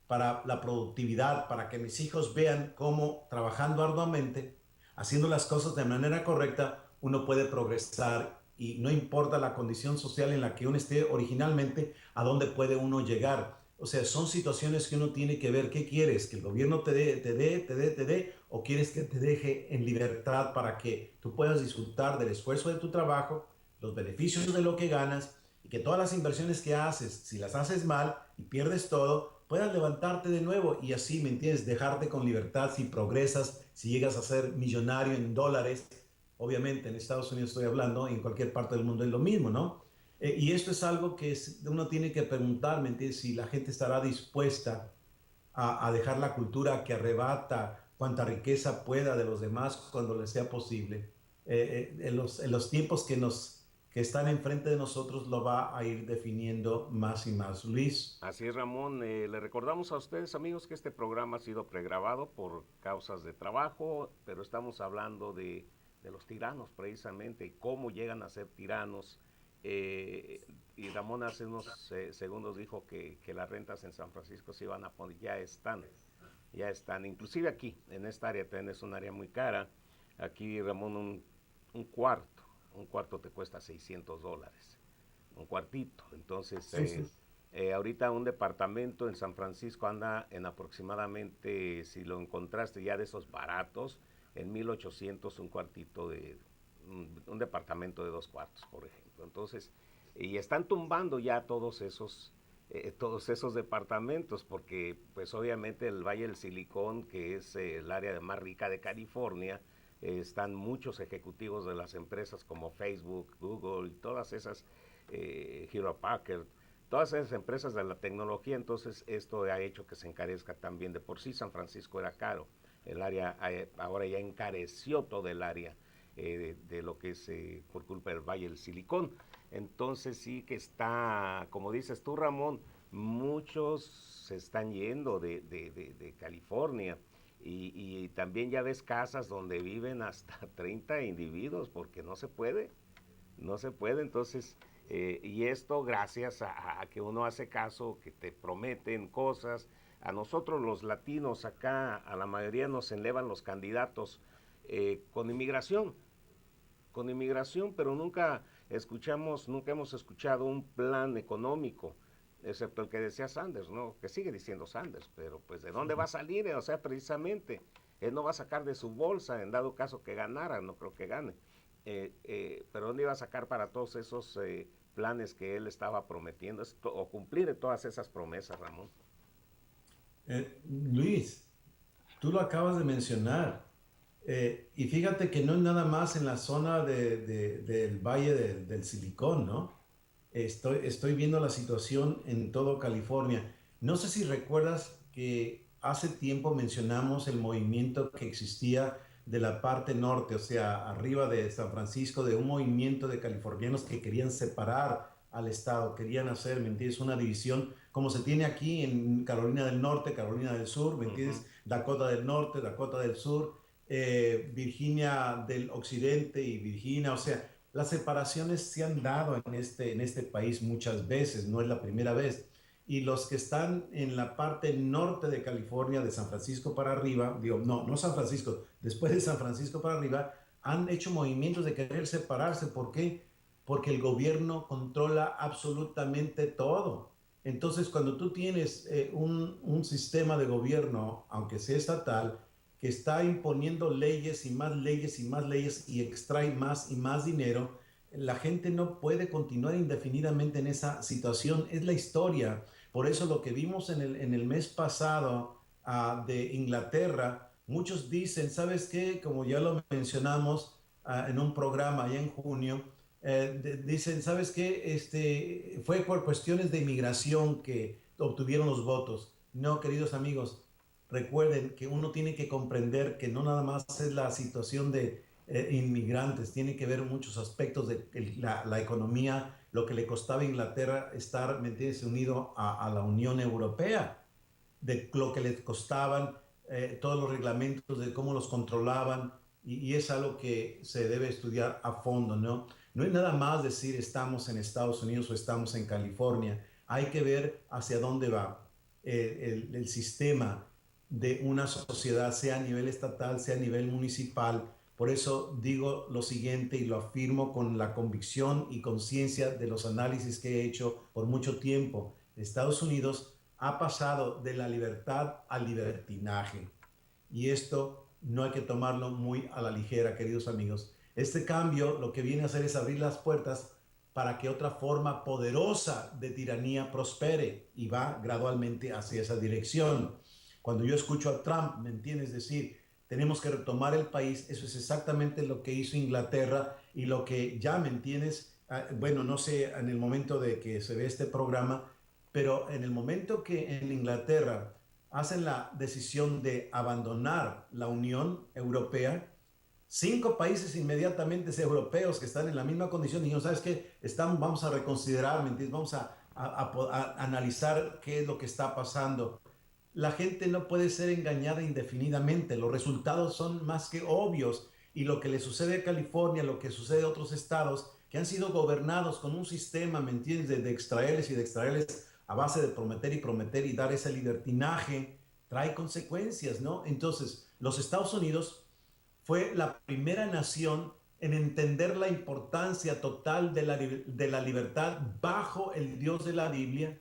para la productividad, para que mis hijos vean cómo trabajando arduamente, haciendo las cosas de manera correcta, uno puede progresar. Y no importa la condición social en la que uno esté originalmente, a dónde puede uno llegar. O sea, son situaciones que uno tiene que ver. ¿Qué quieres? ¿Que el gobierno te dé? ¿O quieres que te deje en libertad para que tú puedas disfrutar del esfuerzo de tu trabajo, los beneficios de lo que ganas y que todas las inversiones que haces, si las haces mal y pierdes todo, puedas levantarte de nuevo y así, ¿me entiendes? Dejarte con libertad si progresas, si llegas a ser millonario en dólares. Obviamente en Estados Unidos estoy hablando, en cualquier parte del mundo es lo mismo, ¿no? Y esto es algo que uno tiene que preguntar, ¿me entiendes? Si la gente estará dispuesta a dejar la cultura que arrebata cuanta riqueza pueda de los demás cuando les sea posible. En los tiempos que están enfrente de nosotros lo va a ir definiendo más y más. Luis. Así es, Ramón. Le recordamos a ustedes, amigos, que este programa ha sido pregrabado por causas de trabajo, pero estamos hablando de los tiranos precisamente, y cómo llegan a ser tiranos. Y Ramón hace unos segundos dijo que las rentas en San Francisco se iban a poner, ya están, inclusive aquí, en esta área también es un área muy cara. Aquí, Ramón, un cuarto te cuesta $600, un cuartito. Entonces, Sí. ahorita un departamento en San Francisco anda en aproximadamente, si lo encontraste ya de esos baratos, en 1,800 un cuartito un departamento de 2 cuartos, por ejemplo. Entonces, y están tumbando ya todos esos departamentos, porque pues obviamente el Valle del Silicón, que es el área más rica de California, están muchos ejecutivos de las empresas como Facebook, Google, y todas esas, Hewlett Packard, todas esas empresas de la tecnología. Entonces esto ha hecho que se encarezca también. De por sí San Francisco era caro, el área ahora ya encareció todo el área de lo que es por culpa del Valle del Silicón. Entonces sí que está, como dices tú, Ramón, muchos se están yendo de California, y también ya ves casas donde viven hasta 30 individuos, porque no se puede. Entonces, y esto gracias a que uno hace caso, que te prometen cosas. A nosotros los latinos acá, a la mayoría nos elevan los candidatos con inmigración, pero nunca hemos escuchado un plan económico, excepto el que decía Sanders, ¿no? Que sigue diciendo Sanders, pero pues ¿de dónde va a salir? O sea, precisamente, él no va a sacar de su bolsa, en dado caso que ganara, no creo que gane, pero ¿dónde iba a sacar para todos esos planes que él estaba prometiendo, o cumplir todas esas promesas, Ramón? Luis, tú lo acabas de mencionar. Y fíjate que no es nada más en la zona del Valle del Silicón, ¿no? Estoy viendo la situación en todo California. No sé si recuerdas que hace tiempo mencionamos el movimiento que existía de la parte norte, o sea, arriba de San Francisco, de un movimiento de californianos que querían separar al estado, querían hacer, ¿me entiendes?, una división como se tiene aquí en Carolina del Norte, Carolina del Sur, ¿me entiendes? Dakota del Norte, Dakota del Sur, Virginia del Occidente y Virginia, o sea, las separaciones se han dado en este país muchas veces, no es la primera vez. Y los que están en la parte norte de California, de San Francisco para arriba, digo, no San Francisco, después de San Francisco para arriba, han hecho movimientos de querer separarse. ¿Por qué? Porque el gobierno controla absolutamente todo. Entonces, cuando tú tienes un sistema de gobierno, aunque sea estatal, que está imponiendo leyes y más leyes y más leyes y extrae más y más dinero, la gente no puede continuar indefinidamente en esa situación. Es la historia. Por eso lo que vimos en el mes pasado de Inglaterra, muchos dicen, ¿sabes qué? Como ya lo mencionamos en un programa allá en junio, dicen, ¿sabes qué? Fue por cuestiones de inmigración que obtuvieron los votos. No, queridos amigos, recuerden que uno tiene que comprender que no nada más es la situación de inmigrantes, tiene que ver muchos aspectos de la economía, lo que le costaba a Inglaterra estar, ¿me entiendes?, unido a la Unión Europea, de lo que les costaban todos los reglamentos, de cómo los controlaban, y es algo que se debe estudiar a fondo, ¿no? No es nada más decir estamos en Estados Unidos o estamos en California, hay que ver hacia dónde va el sistema de una sociedad, sea a nivel estatal, sea a nivel municipal. Por eso digo lo siguiente y lo afirmo con la convicción y conciencia de los análisis que he hecho por mucho tiempo. Estados Unidos ha pasado de la libertad al libertinaje. Y esto no hay que tomarlo muy a la ligera, queridos amigos. Este cambio lo que viene a hacer es abrir las puertas para que otra forma poderosa de tiranía prospere y va gradualmente hacia esa dirección. Cuando yo escucho a Trump, ¿me entiendes? Decir, tenemos que retomar el país, eso es exactamente lo que hizo Inglaterra y lo que ya, ¿me entiendes? Bueno, no sé en el momento de que se ve este programa, pero en el momento que en Inglaterra hacen la decisión de abandonar la Unión Europea, 5 países inmediatamente europeos que están en la misma condición dijeron, ¿sabes qué? Vamos a reconsiderar, ¿me entiendes? Vamos a analizar qué es lo que está pasando. La gente no puede ser engañada indefinidamente. Los resultados son más que obvios. Y lo que le sucede a California, lo que sucede a otros estados que han sido gobernados con un sistema, ¿me entiendes?, de extraerles y de extraerles a base de prometer y dar ese libertinaje, trae consecuencias, ¿no? Entonces, los Estados Unidos fue la primera nación en entender la importancia total de la libertad bajo el Dios de la Biblia.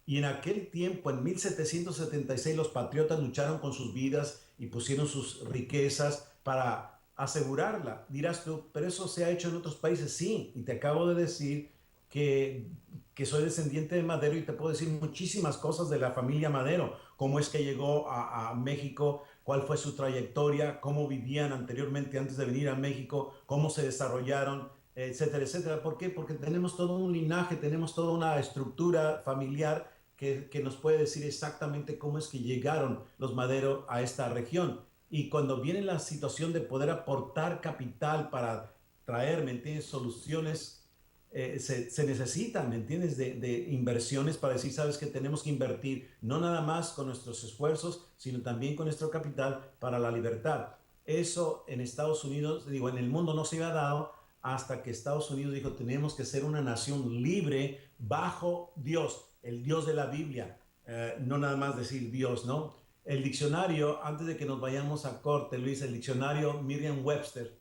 Y en aquel tiempo, en 1776, los patriotas lucharon con sus vidas y pusieron sus riquezas para asegurarla. Dirás tú, pero eso se ha hecho en otros países. Sí, y te acabo de decir que soy descendiente de Madero y te puedo decir muchísimas cosas de la familia Madero, cómo es que llegó a México, cuál fue su trayectoria, cómo vivían anteriormente antes de venir a México, cómo se desarrollaron, etcétera, etcétera. ¿Por qué? Porque tenemos todo un linaje, tenemos toda una estructura familiar que nos puede decir exactamente cómo es que llegaron los Madero a esta región. Y cuando viene la situación de poder aportar capital para traer, ¿me entiendes?, soluciones, se necesitan, ¿me entiendes?, de inversiones para decir, sabes que tenemos que invertir no nada más con nuestros esfuerzos, sino también con nuestro capital para la libertad. Eso en Estados Unidos, digo, en el mundo no se había dado hasta que Estados Unidos dijo, tenemos que ser una nación libre bajo Dios, el Dios de la Biblia, no nada más decir Dios, ¿no? El diccionario, antes de que nos vayamos a corte, Luis, el diccionario Merriam-Webster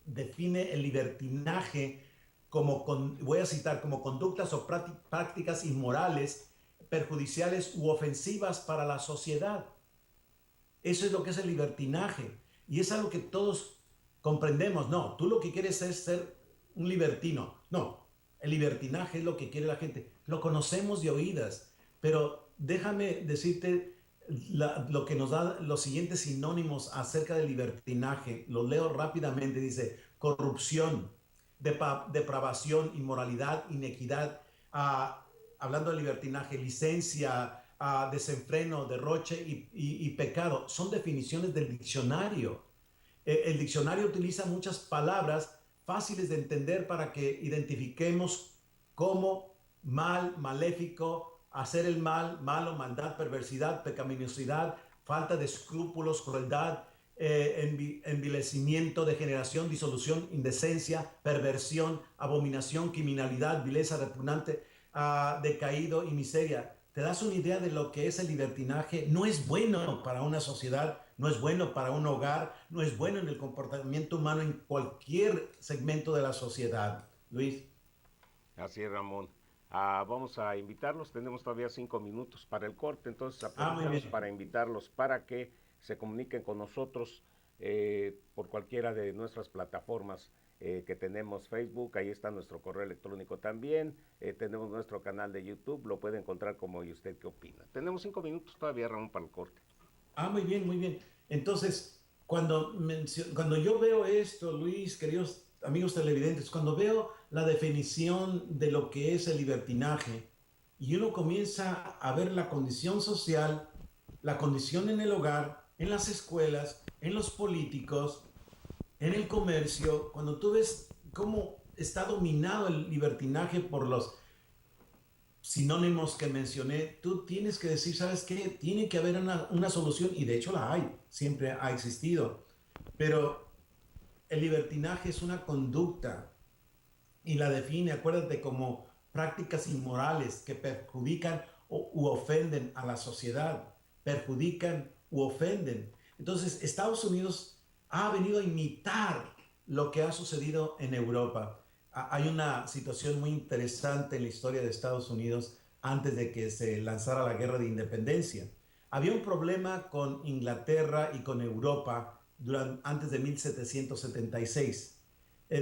define el libertinaje como, voy a citar, como conductas o prácticas inmorales, perjudiciales u ofensivas para la sociedad. Eso es lo que es el libertinaje. Y es algo que todos comprendemos. No, tú lo que quieres es ser un libertino. No, el libertinaje es lo que quiere la gente. Lo conocemos de oídas, pero déjame decirte lo que nos da los siguientes sinónimos acerca del libertinaje. Lo leo rápidamente. Dice corrupción, depravación, inmoralidad, inequidad, hablando de libertinaje, licencia, desenfreno, derroche y pecado. Son definiciones del diccionario. El diccionario utiliza muchas palabras fáciles de entender para que identifiquemos como mal, maléfico, hacer el mal, malo, maldad, perversidad, pecaminosidad, falta de escrúpulos, crueldad, envilecimiento, degeneración, disolución, indecencia, perversión, abominación, criminalidad, vileza, repugnante, decaído y miseria. ¿Te das una idea de lo que es el libertinaje? No es bueno para una sociedad, no es bueno para un hogar, no es bueno en el comportamiento humano en cualquier segmento de la sociedad. Luis. Así es, Ramón. Vamos a invitarlos, tenemos todavía 5 minutos para el corte, entonces aprovechamos para invitarlos para que se comuniquen con nosotros por cualquiera de nuestras plataformas que tenemos. Facebook, ahí está nuestro correo electrónico también, tenemos nuestro canal de YouTube, lo puede encontrar como ¿Y usted qué opina? Tenemos 5 minutos todavía, Ramón, para el corte. Muy bien, muy bien. Entonces, cuando yo veo esto, Luis, queridos amigos televidentes, cuando veo la definición de lo que es el libertinaje y uno comienza a ver la condición social, la condición en el hogar, en las escuelas, en los políticos, en el comercio, cuando tú ves cómo está dominado el libertinaje por los sinónimos que mencioné, tú tienes que decir, ¿sabes qué? Tiene que haber una solución, y de hecho la hay, siempre ha existido, pero el libertinaje es una conducta y la define, acuérdate, como prácticas inmorales que perjudican u ofenden a la sociedad, perjudican u ofenden. Entonces, Estados Unidos ha venido a imitar lo que ha sucedido en Europa. Hay una situación muy interesante en la historia de Estados Unidos antes de que se lanzara la guerra de independencia. Había un problema con Inglaterra y con Europa antes de 1776,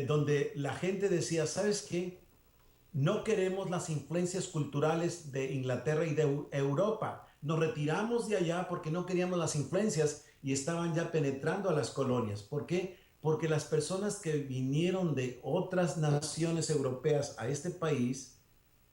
donde la gente decía, ¿sabes qué? no queremos las influencias culturales de Inglaterra y de Europa. Nos retiramos de allá porque no queríamos las influencias y estaban ya penetrando a las colonias. ¿Por qué? Porque las personas que vinieron de otras naciones europeas a este país,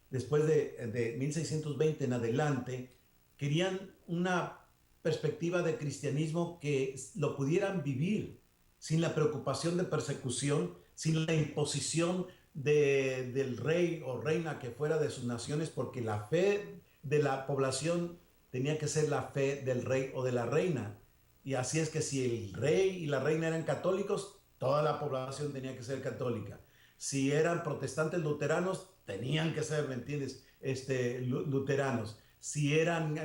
después de 1620 en adelante, querían una perspectiva de cristianismo que lo pudieran vivir sin la preocupación de persecución, sin la imposición del rey o reina que fuera de sus naciones, porque la fe de la población tenía que ser la fe del rey o de la reina. Y así es que si el rey y la reina eran católicos, toda la población tenía que ser católica. Si eran protestantes luteranos, tenían que ser, ¿me entiendes? Luteranos. Si eran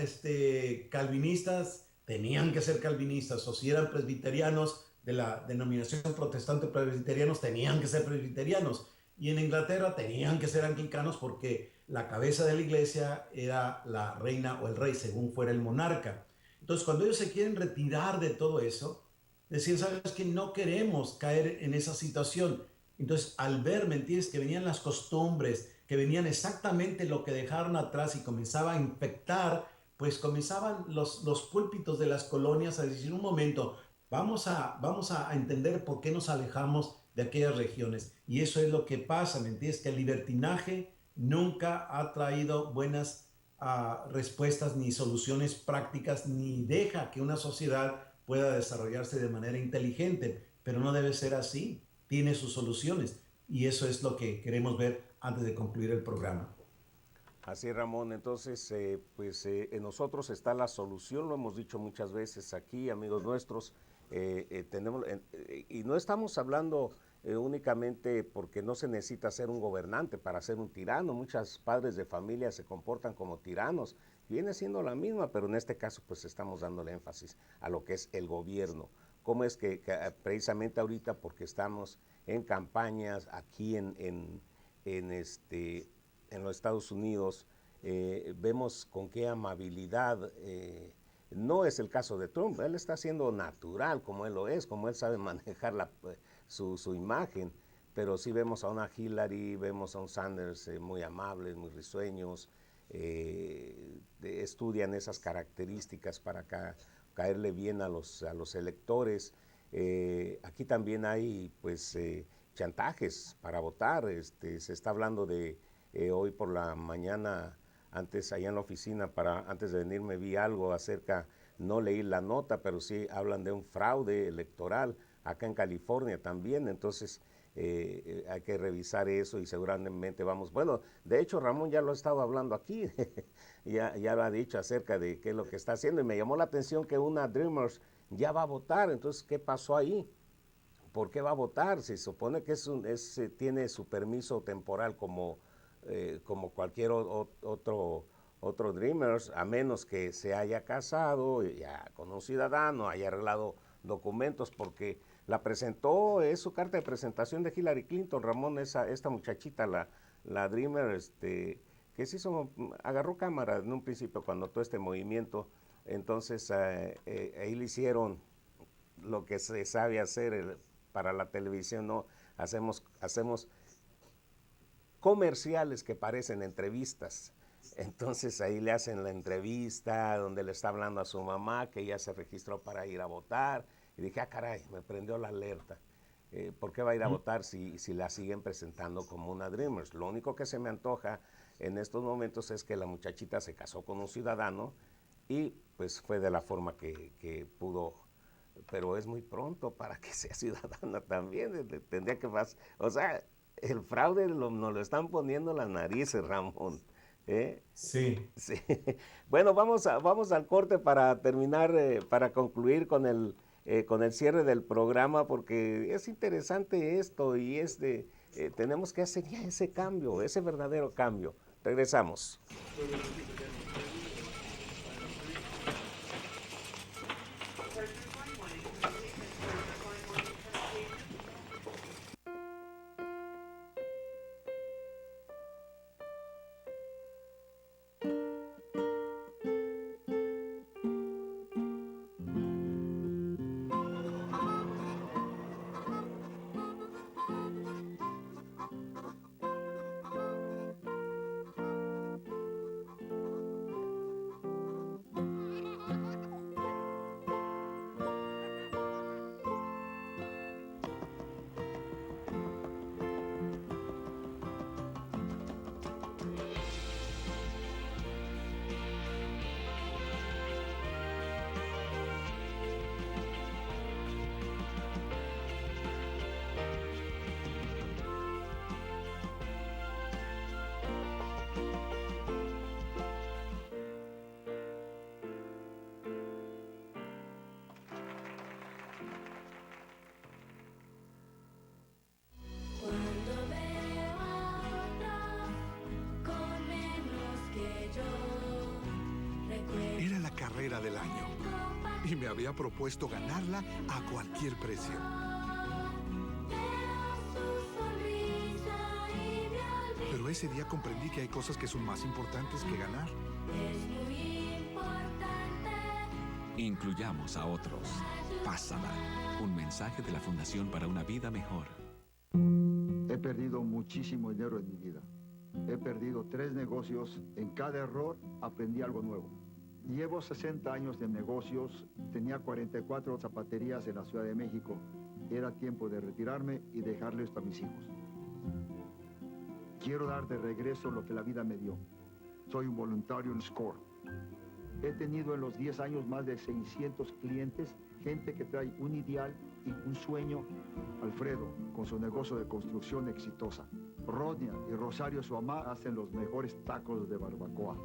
calvinistas, tenían que ser calvinistas. O si eran presbiterianos de la denominación protestante presbiterianos, tenían que ser presbiterianos. Y en Inglaterra tenían que ser anglicanos porque la cabeza de la iglesia era la reina o el rey, según fuera el monarca. Entonces, cuando ellos se quieren retirar de todo eso, decían, ¿sabes qué? No queremos caer en esa situación. Entonces, al ver, ¿me entiendes? Que venían las costumbres, que venían exactamente lo que dejaron atrás y comenzaba a infectar, pues comenzaban los púlpitos de las colonias a decir, un momento, vamos a entender por qué nos alejamos de aquellas regiones. Y eso es lo que pasa, ¿me entiendes? Que el libertinaje nunca ha traído buenas respuestas ni soluciones prácticas, ni deja que una sociedad pueda desarrollarse de manera inteligente, pero no debe ser así, tiene sus soluciones y eso es lo que queremos ver antes de concluir el programa. Así, Ramón, entonces en nosotros está la solución, lo hemos dicho muchas veces aquí, amigos nuestros, y no estamos hablando únicamente porque no se necesita ser un gobernante para ser un tirano. Muchos padres de familia se comportan como tiranos, viene siendo la misma, pero en este caso pues estamos dándole énfasis a lo que es el gobierno. ¿Cómo es que precisamente ahorita, porque estamos en campañas aquí en los Estados Unidos, vemos con qué amabilidad, no es el caso de Trump, él está siendo natural como él lo es, como él sabe manejar su imagen, pero sí vemos a una Hillary, vemos a un Sanders muy amables, muy risueños, estudian esas características para caerle bien a los electores. Aquí también hay pues chantajes para votar, se está hablando de hoy por la mañana, antes allá en la oficina, antes de venirme vi algo acerca, no leí la nota, pero sí hablan de un fraude electoral acá en California también, entonces hay que revisar eso y seguramente vamos, bueno, de hecho Ramón ya lo ha estado hablando aquí, ya lo ha dicho acerca de qué es lo que está haciendo y me llamó la atención que una Dreamers ya va a votar, entonces ¿qué pasó ahí? ¿Por qué va a votar? Se supone que tiene su permiso temporal como cualquier otro Dreamers, a menos que se haya casado ya con un ciudadano, haya arreglado documentos, porque la presentó, es su carta de presentación de Hillary Clinton, Ramón, esta muchachita, la Dreamer, que se hizo, agarró cámara en un principio cuando todo este movimiento, entonces ahí le hicieron lo que se sabe hacer para la televisión, ¿no? Hacemos comerciales que parecen entrevistas. Entonces ahí le hacen la entrevista donde le está hablando a su mamá que ya se registró para ir a votar. Y dije, caray, me prendió la alerta. ¿Por qué va a ir a votar si la siguen presentando como una Dreamers? Lo único que se me antoja en estos momentos es que la muchachita se casó con un ciudadano y pues fue de la forma que pudo, pero es muy pronto para que sea ciudadana también. Tendría que más, o sea, el fraude nos lo están poniendo en las narices, Ramón. Sí. Sí. Bueno, vamos al corte para terminar, para concluir con el cierre del programa, porque es interesante esto y tenemos que hacer ya ese cambio, ese verdadero cambio. Regresamos. y me había propuesto ganarla a cualquier precio. Pero ese día comprendí que hay cosas que son más importantes que ganar. Incluyamos a otros. Pásala. Un mensaje de la Fundación para una Vida Mejor. He perdido muchísimo dinero en mi vida. He perdido 3 negocios. En cada error aprendí algo nuevo. Llevo 60 años de negocios. Tenía 44 zapaterías en la Ciudad de México. Era tiempo de retirarme y dejarle esto a mis hijos. Quiero dar de regreso lo que la vida me dio. Soy un voluntario en SCORE. He tenido en los 10 años más de 600 clientes, gente que trae un ideal y un sueño. Alfredo, con su negocio de construcción exitosa. Rodnia y Rosario, su mamá, hacen los mejores tacos de barbacoa.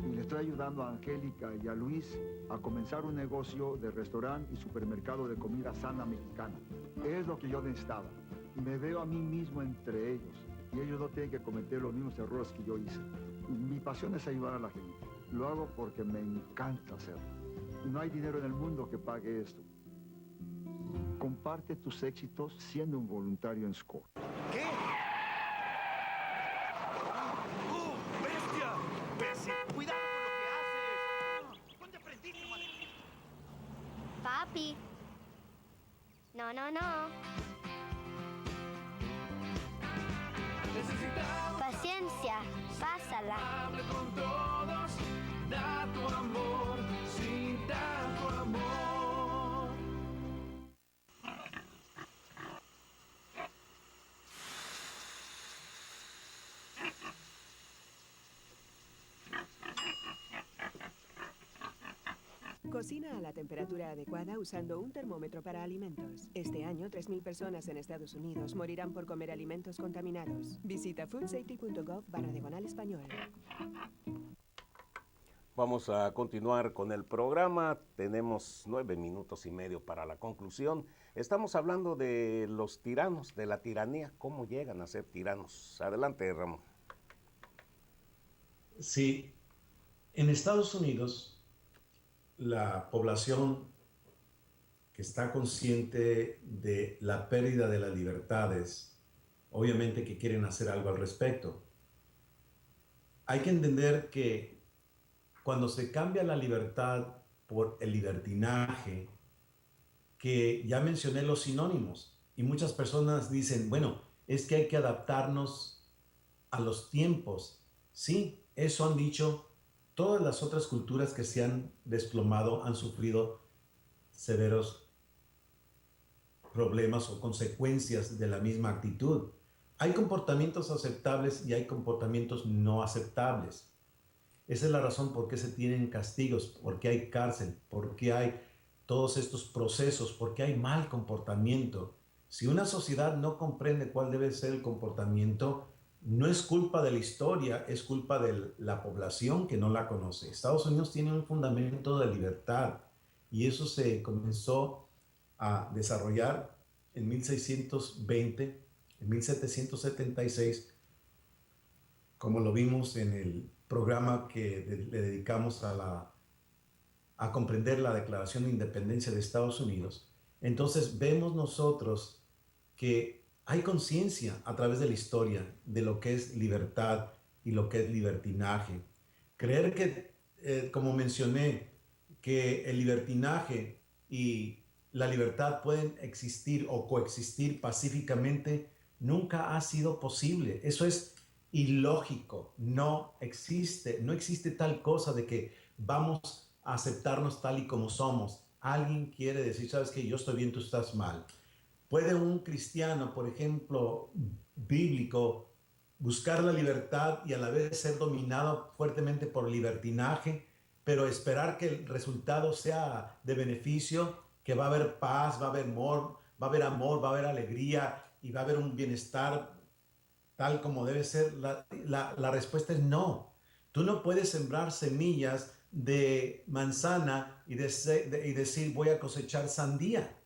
Y le estoy ayudando a Angélica y a Luis a comenzar un negocio de restaurante y supermercado de comida sana mexicana. Es lo que yo necesitaba. Y me veo a mí mismo entre ellos. Y ellos no tienen que cometer los mismos errores que yo hice. Mi pasión es ayudar a la gente. Lo hago porque me encanta hacerlo. No hay dinero en el mundo que pague esto. Comparte tus éxitos siendo un voluntario en SCORE. ¿Qué? ¡Oh, bestia! ¡Bestia! ¡Cuidado con lo que haces! ¿Dónde aprendiste, madre? Papi. No, no, no. Paciencia, pásala. Hable con todos, da tu amor, sí, da tu amor. Cocina a la temperatura adecuada usando un termómetro para alimentos. Este año, 3.000 personas en Estados Unidos morirán por comer alimentos contaminados. Visita foodsafety.gov/español. Vamos a continuar con el programa. Tenemos 9 minutos y medio para la conclusión. Estamos hablando de los tiranos, de la tiranía, cómo llegan a ser tiranos. Adelante, Ramón. Sí, en Estados Unidos, la población que está consciente de la pérdida de las libertades, obviamente que quieren hacer algo al respecto. Hay que entender que cuando se cambia la libertad por el libertinaje, que ya mencioné los sinónimos, y muchas personas dicen, bueno, es que hay que adaptarnos a los tiempos. Sí, eso han dicho todas las otras culturas que se han desplomado, han sufrido severos problemas o consecuencias de la misma actitud. Hay comportamientos aceptables y hay comportamientos no aceptables. Esa es la razón por qué se tienen castigos, por qué hay cárcel, por qué hay todos estos procesos, por qué hay mal comportamiento. Si una sociedad no comprende cuál debe ser el comportamiento, no es culpa de la historia, es culpa de la población que no la conoce. Estados Unidos tiene un fundamento de libertad y eso se comenzó a desarrollar en 1620, en 1776, como lo vimos en el programa que le dedicamos a comprender la Declaración de Independencia de Estados Unidos. Entonces vemos nosotros que hay conciencia a través de la historia de lo que es libertad y lo que es libertinaje. Creer que, como mencioné, que el libertinaje y la libertad pueden existir o coexistir pacíficamente, nunca ha sido posible. Eso es ilógico. No existe tal cosa de que vamos a aceptarnos tal y como somos. Alguien quiere decir, ¿sabes qué? Yo estoy bien, tú estás mal. ¿Puede un cristiano, por ejemplo, bíblico, buscar la libertad y a la vez ser dominado fuertemente por libertinaje, pero esperar que el resultado sea de beneficio, que va a haber paz, va a haber amor, va a haber alegría y va a haber un bienestar tal como debe ser? La respuesta es no. Tú no puedes sembrar semillas de manzana y decir voy a cosechar sandía.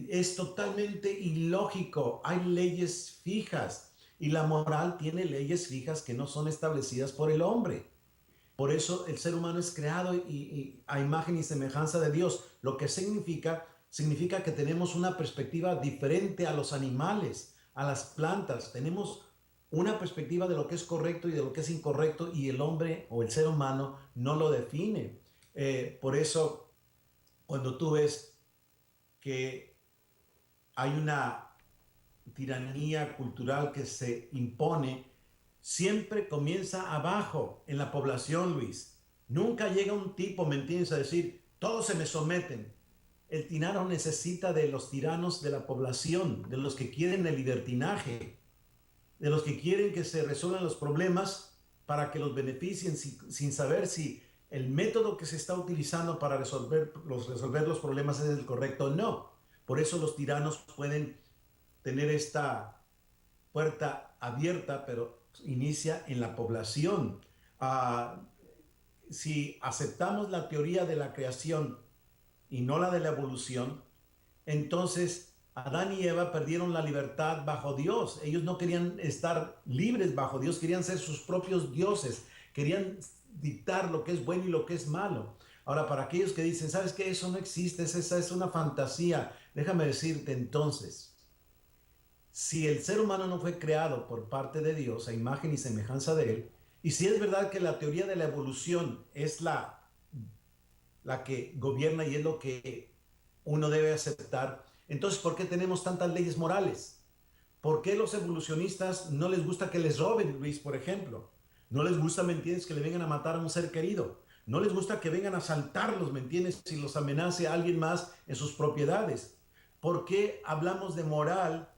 Es totalmente ilógico. Hay leyes fijas y la moral tiene leyes fijas que no son establecidas por el hombre. Por eso el ser humano es creado a imagen y semejanza de Dios, lo que significa que tenemos una perspectiva diferente a los animales, a las plantas. Tenemos una perspectiva de lo que es correcto y de lo que es incorrecto, y el hombre o el ser humano no lo define. Por eso, cuando tú ves que hay una tiranía cultural que se impone, siempre comienza abajo en la población, Luis. Nunca llega un tipo, ¿me entiendes?, a decir, todos se me someten. El tirano necesita de los tiranos de la población, de los que quieren el libertinaje, de los que quieren que se resuelvan los problemas para que los beneficien sin saber si el método que se está utilizando para resolver los problemas es el correcto o no. Por eso los tiranos pueden tener esta puerta abierta, pero inicia en la población. Si aceptamos la teoría de la creación y no la de la evolución, entonces Adán y Eva perdieron la libertad bajo Dios. Ellos no querían estar libres bajo Dios, querían ser sus propios dioses, querían dictar lo que es bueno y lo que es malo. Ahora, para aquellos que dicen, ¿sabes qué? Eso no existe, esa es una fantasía. Déjame decirte entonces, si el ser humano no fue creado por parte de Dios a imagen y semejanza de Él, y si es verdad que la teoría de la evolución es la que gobierna y es lo que uno debe aceptar, entonces ¿por qué tenemos tantas leyes morales? ¿Por qué los evolucionistas no les gusta que les roben, Luis, por ejemplo? No les gusta, ¿me entiendes?, que le vengan a matar a un ser querido. No les gusta que vengan a asaltarlos, ¿me entiendes?, si los amenace a alguien más en sus propiedades. ¿Por qué hablamos de moral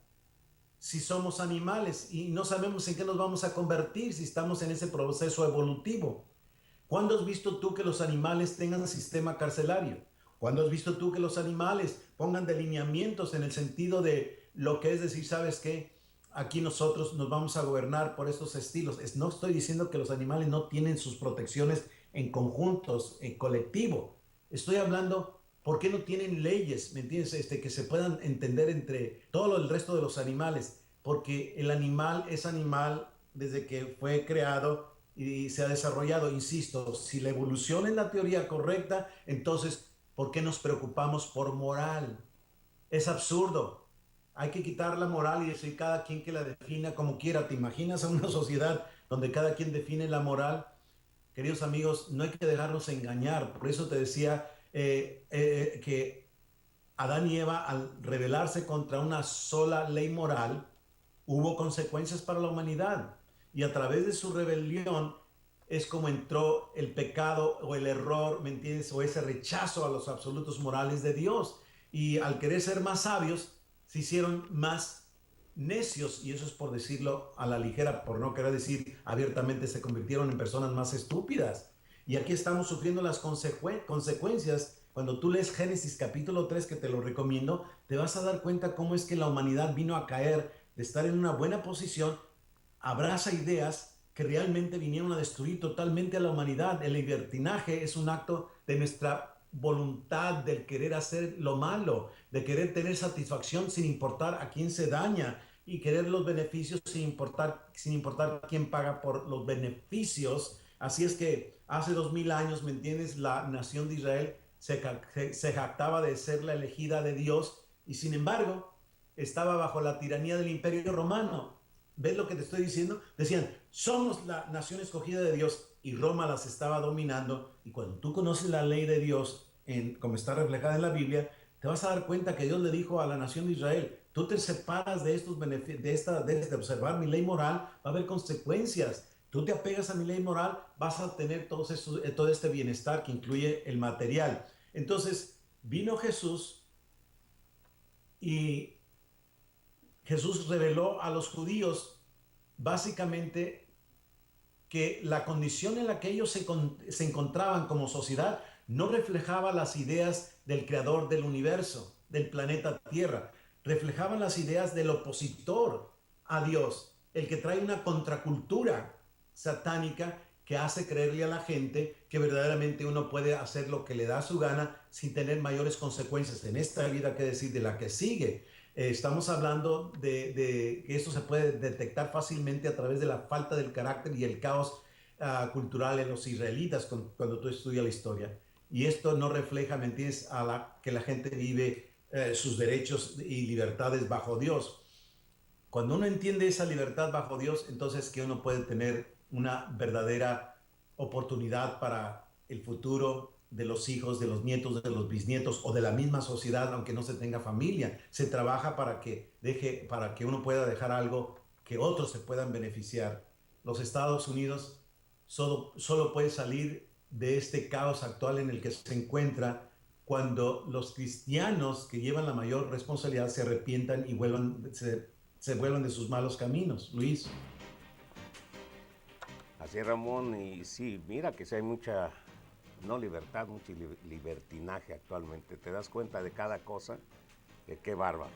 si somos animales y no sabemos en qué nos vamos a convertir si estamos en ese proceso evolutivo? ¿Cuándo has visto tú que los animales tengan sistema carcelario? ¿Cuándo has visto tú que los animales pongan delineamientos en el sentido de lo que es decir, ¿sabes qué? Aquí nosotros nos vamos a gobernar por estos estilos. No estoy diciendo que los animales no tienen sus protecciones en conjuntos, en colectivo. Estoy hablando, ¿por qué no tienen leyes, ¿me entiendes? Que se puedan entender entre todo el resto de los animales. Porque el animal es animal desde que fue creado y se ha desarrollado. Insisto, si la evolución es la teoría correcta, entonces, ¿por qué nos preocupamos por moral? Es absurdo. Hay que quitar la moral y decir cada quien que la defina como quiera. ¿Te imaginas a una sociedad donde cada quien define la moral? Queridos amigos, no hay que dejarnos engañar. Por eso te decía que Adán y Eva, al rebelarse contra una sola ley moral, hubo consecuencias para la humanidad. Y a través de su rebelión es como entró el pecado o el error, ¿me entiendes? O ese rechazo a los absolutos morales de Dios. Y al querer ser más sabios, se hicieron más necios, y eso es por decirlo a la ligera, por no querer decir abiertamente, se convirtieron en personas más estúpidas. Y aquí estamos sufriendo las consecuencias. Cuando tú lees Génesis capítulo 3, que te lo recomiendo, te vas a dar cuenta cómo es que la humanidad vino a caer de estar en una buena posición, abraza ideas que realmente vinieron a destruir totalmente a la humanidad. El libertinaje es un acto de nuestra voluntad, del querer hacer lo malo, de querer tener satisfacción sin importar a quién se daña, y querer los beneficios sin importar quién paga por los beneficios. Así es que hace 2000 años, ¿me entiendes?, la nación de Israel se jactaba de ser la elegida de Dios, y sin embargo estaba bajo la tiranía del Imperio Romano. ¿Ves lo que te estoy diciendo? Decían, somos la nación escogida de Dios, y Roma las estaba dominando. Y cuando tú conoces la ley de Dios, como está reflejada en la Biblia, te vas a dar cuenta que Dios le dijo a la nación de Israel, tú te separas de estos beneficios, de observar mi ley moral, va a haber consecuencias. Tú te apegas a mi ley moral, vas a tener todo este bienestar que incluye el material. Entonces, vino Jesús, y Jesús reveló a los judíos básicamente que la condición en la que ellos se encontraban como sociedad no reflejaba las ideas del creador del universo, del planeta Tierra. Reflejaban las ideas del opositor a Dios, el que trae una contracultura satánica que hace creerle a la gente que verdaderamente uno puede hacer lo que le da su gana sin tener mayores consecuencias en esta vida, que decir, de la que sigue. Estamos hablando de que esto se puede detectar fácilmente a través de la falta del carácter y el caos cultural en los israelitas cuando tú estudias la historia. Y esto no refleja, ¿me entiendes?, que la gente vive sus derechos y libertades bajo Dios. Cuando uno entiende esa libertad bajo Dios, entonces que uno puede tener una verdadera oportunidad para el futuro de los hijos, de los nietos, de los bisnietos o de la misma sociedad, aunque no se tenga familia. Se trabaja para que uno pueda dejar algo que otros se puedan beneficiar. Los Estados Unidos solo puede salir de este caos actual en el que se encuentra cuando los cristianos que llevan la mayor responsabilidad se arrepientan y se vuelvan de sus malos caminos. Luis. Así es, Ramón, y sí, mira que sí hay mucha, no libertad, mucho libertinaje actualmente. Te das cuenta de cada cosa, qué bárbaro.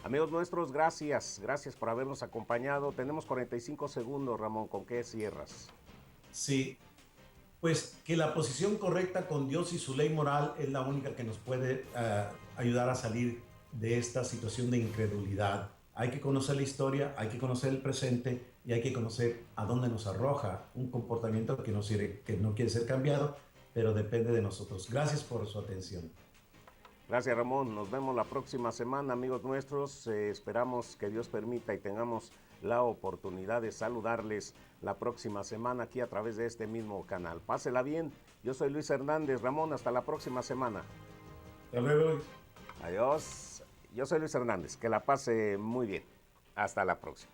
Amigos nuestros, gracias por habernos acompañado. Tenemos 45 segundos, Ramón, ¿con qué cierras? Sí, pues que la posición correcta con Dios y su ley moral es la única que nos puede ayudar a salir de esta situación de incredulidad. Hay que conocer la historia, hay que conocer el presente y hay que conocer a dónde nos arroja un comportamiento que no quiere ser cambiado, pero depende de nosotros. Gracias por su atención. Gracias, Ramón. Nos vemos la próxima semana, amigos nuestros. Esperamos que Dios permita y tengamos la oportunidad de saludarles la próxima semana aquí a través de este mismo canal. Pásela bien. Yo soy Luis Hernández. Ramón, hasta la próxima semana. Hasta luego. Adiós. Yo soy Luis Hernández. Que la pase muy bien. Hasta la próxima.